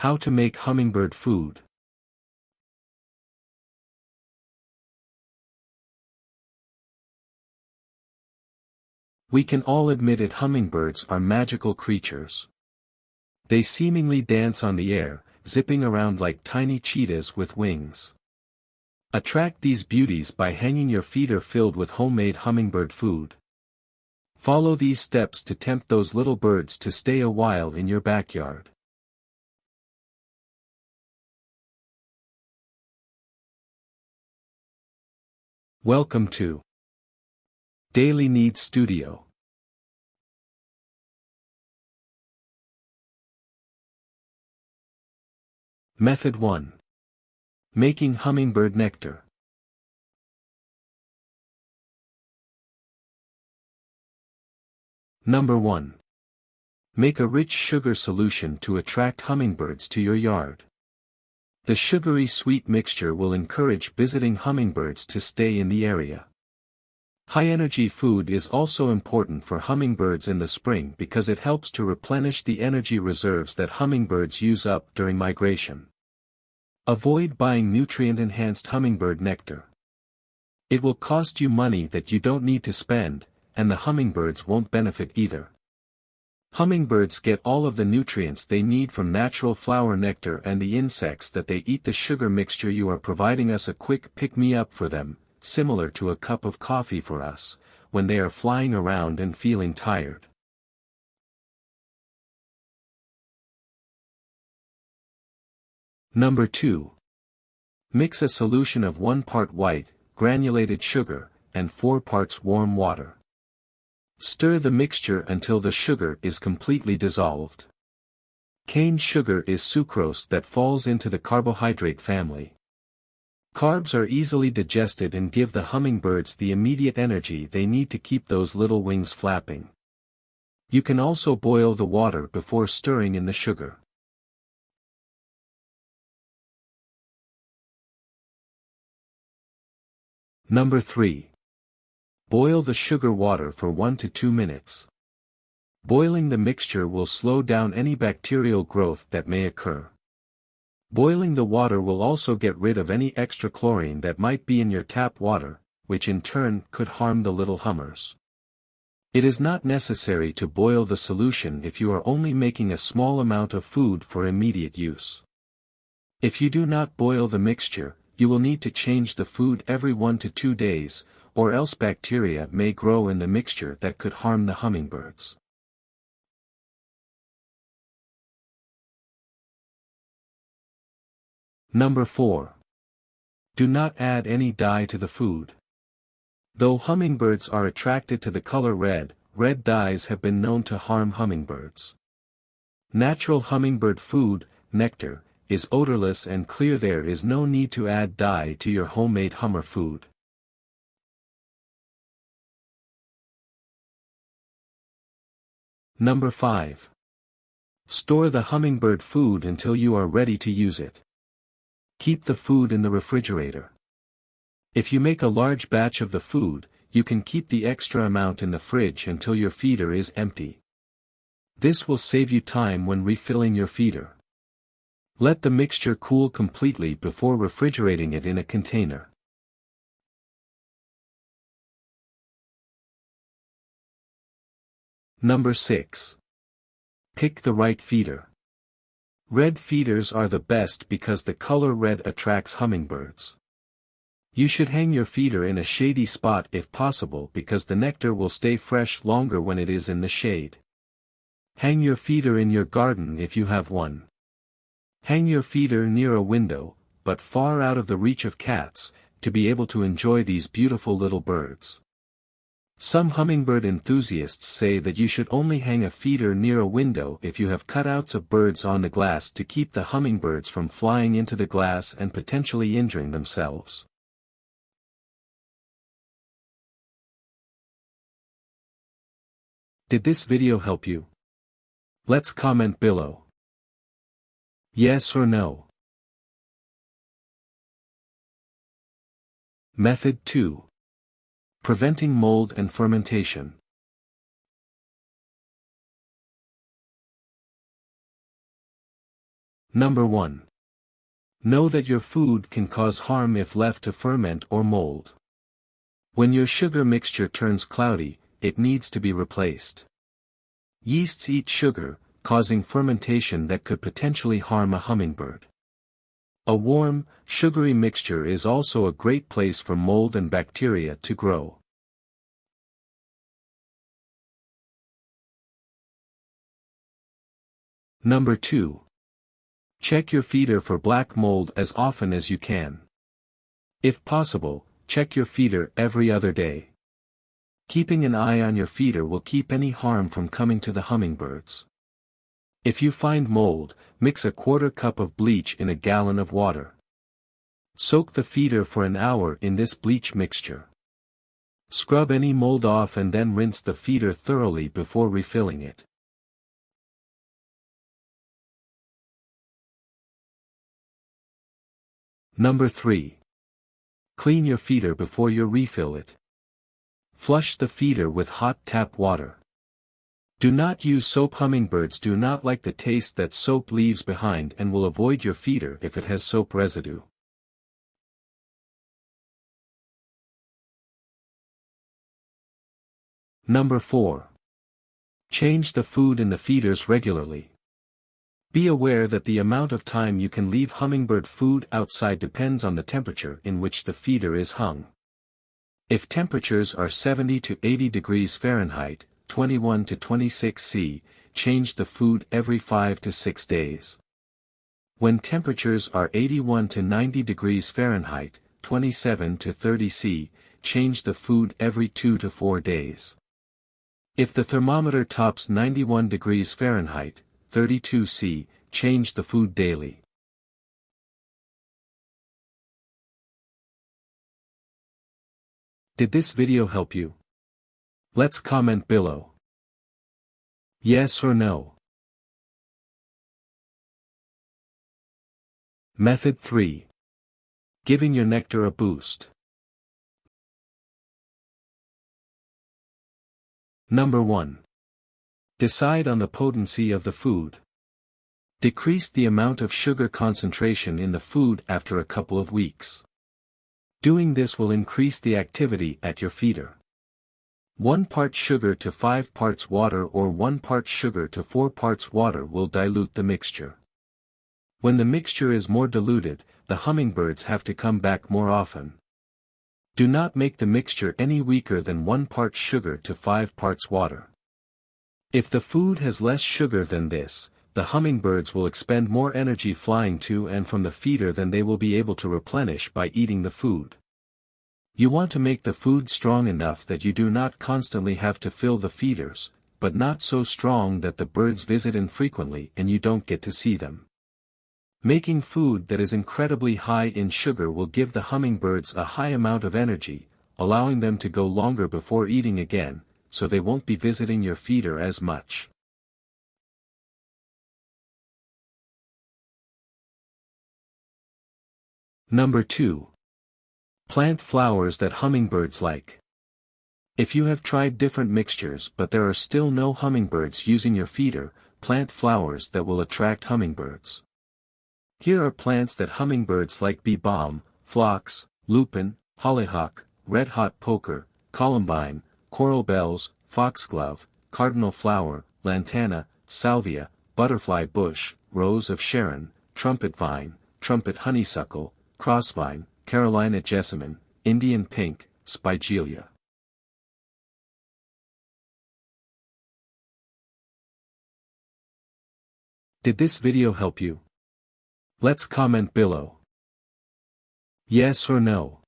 How to make hummingbird food. We can all admit it, hummingbirds are magical creatures. They seemingly dance on the air, zipping around like tiny cheetahs with wings. Attract these beauties by hanging your feeder filled with homemade hummingbird food. Follow these steps to tempt those little birds to stay a while in your backyard. Welcome to Daily Needs Studio. Method 1. Making hummingbird nectar. Number 1. Make a rich sugar solution to attract hummingbirds to your yard. The sugary sweet mixture will encourage visiting hummingbirds to stay in the area. High-energy food is also important for hummingbirds in the spring because it helps to replenish the energy reserves that hummingbirds use up during migration. Avoid buying nutrient-enhanced hummingbird nectar. It will cost you money that you don't need to spend, and the hummingbirds won't benefit either. Hummingbirds get all of the nutrients they need from natural flower nectar and the insects that they eat. The sugar mixture you are providing us a quick pick-me-up for them, similar to a cup of coffee for us, when they are flying around and feeling tired. Number 2. Mix a solution of 1 part white, granulated sugar, and 4 parts warm water. Stir the mixture until the sugar is completely dissolved. Cane sugar is sucrose that falls into the carbohydrate family. Carbs are easily digested and give the hummingbirds the immediate energy they need to keep those little wings flapping. You can also boil the water before stirring in the sugar. Number 3. Boil the sugar water for 1 to 2 minutes. Boiling the mixture will slow down any bacterial growth that may occur. Boiling the water will also get rid of any extra chlorine that might be in your tap water, which in turn could harm the little hummers. It is not necessary to boil the solution if you are only making a small amount of food for immediate use. If you do not boil the mixture, you will need to change the food every 1 to 2 days, or else bacteria may grow in the mixture that could harm the hummingbirds. Number 4. Do not add any dye to the food. Though hummingbirds are attracted to the color red, red dyes have been known to harm hummingbirds. Natural hummingbird food, nectar, is odorless and clear. There is no need to add dye to your homemade hummer food. Number 5. Store the hummingbird food until you are ready to use it. Keep the food in the refrigerator. If you make a large batch of the food, you can keep the extra amount in the fridge until your feeder is empty. This will save you time when refilling your feeder. Let the mixture cool completely before refrigerating it in a container. Number 6. Pick the right feeder. Red feeders are the best because the color red attracts hummingbirds. You should hang your feeder in a shady spot if possible because the nectar will stay fresh longer when it is in the shade. Hang your feeder in your garden if you have one. Hang your feeder near a window, but far out of the reach of cats, to be able to enjoy these beautiful little birds. Some hummingbird enthusiasts say that you should only hang a feeder near a window if you have cutouts of birds on the glass to keep the hummingbirds from flying into the glass and potentially injuring themselves. Did this video help you? Let's comment below. Yes or no. Method 2. Preventing mold and fermentation. Number 1. Know that your food can cause harm if left to ferment or mold. When your sugar mixture turns cloudy, it needs to be replaced. Yeasts eat sugar, causing fermentation that could potentially harm a hummingbird. A warm, sugary mixture is also a great place for mold and bacteria to grow. Number 2. Check your feeder for black mold as often as you can. If possible, check your feeder every other day. Keeping an eye on your feeder will keep any harm from coming to the hummingbirds. If you find mold, mix a quarter cup of bleach in a gallon of water. Soak the feeder for an hour in this bleach mixture. Scrub any mold off and then rinse the feeder thoroughly before refilling it. Number 3. Clean your feeder before you refill it. Flush the feeder with hot tap water. Do not use soap. Hummingbirds do not like the taste that soap leaves behind and will avoid your feeder if it has soap residue. Number 4. Change the food in the feeders regularly. Be aware that the amount of time you can leave hummingbird food outside depends on the temperature in which the feeder is hung. If temperatures are 70 to 80 degrees Fahrenheit, 21 to 26 C, change the food every 5 to 6 days. When temperatures are 81 to 90 degrees Fahrenheit, 27 to 30 C, change the food every 2 to 4 days. If the thermometer tops 91 degrees Fahrenheit, 32 C, change the food daily. Did this video help you? Let's comment below. Yes or no. Method 3. Giving your nectar a boost. Number 1. Decide on the potency of the food. Decrease the amount of sugar concentration in the food after a couple of weeks. Doing this will increase the activity at your feeder. 1 part sugar to 5 parts water or 1 part sugar to 4 parts water will dilute the mixture. When the mixture is more diluted, the hummingbirds have to come back more often. Do not make the mixture any weaker than 1 part sugar to 5 parts water. If the food has less sugar than this, the hummingbirds will expend more energy flying to and from the feeder than they will be able to replenish by eating the food. You want to make the food strong enough that you do not constantly have to fill the feeders, but not so strong that the birds visit infrequently and you don't get to see them. Making food that is incredibly high in sugar will give the hummingbirds a high amount of energy, allowing them to go longer before eating again, so they won't be visiting your feeder as much. Number 2. Plant flowers that hummingbirds like. If you have tried different mixtures but there are still no hummingbirds using your feeder, plant flowers that will attract hummingbirds. Here are plants that hummingbirds like: bee balm, phlox, lupin, hollyhock, red-hot poker, columbine, coral bells, foxglove, cardinal flower, lantana, salvia, butterfly bush, rose of Sharon, trumpet vine, trumpet honeysuckle, crossvine, Carolina jessamine, Indian pink, spigelia. Did this video help you? Let's comment below. Yes or no.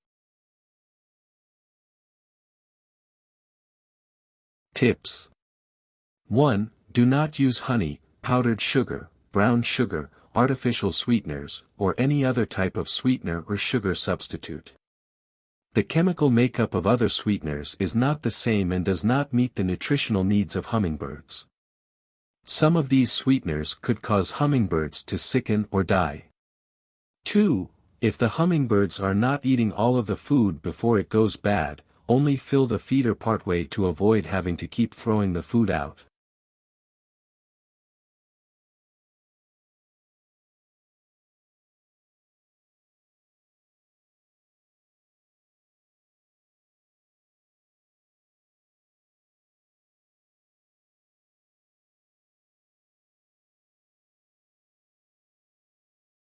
Tips. 1. Do not use honey, powdered sugar, brown sugar, artificial sweeteners, or any other type of sweetener or sugar substitute. The chemical makeup of other sweeteners is not the same and does not meet the nutritional needs of hummingbirds. Some of these sweeteners could cause hummingbirds to sicken or die. 2. If the hummingbirds are not eating all of the food before it goes bad, only fill the feeder partway to avoid having to keep throwing the food out.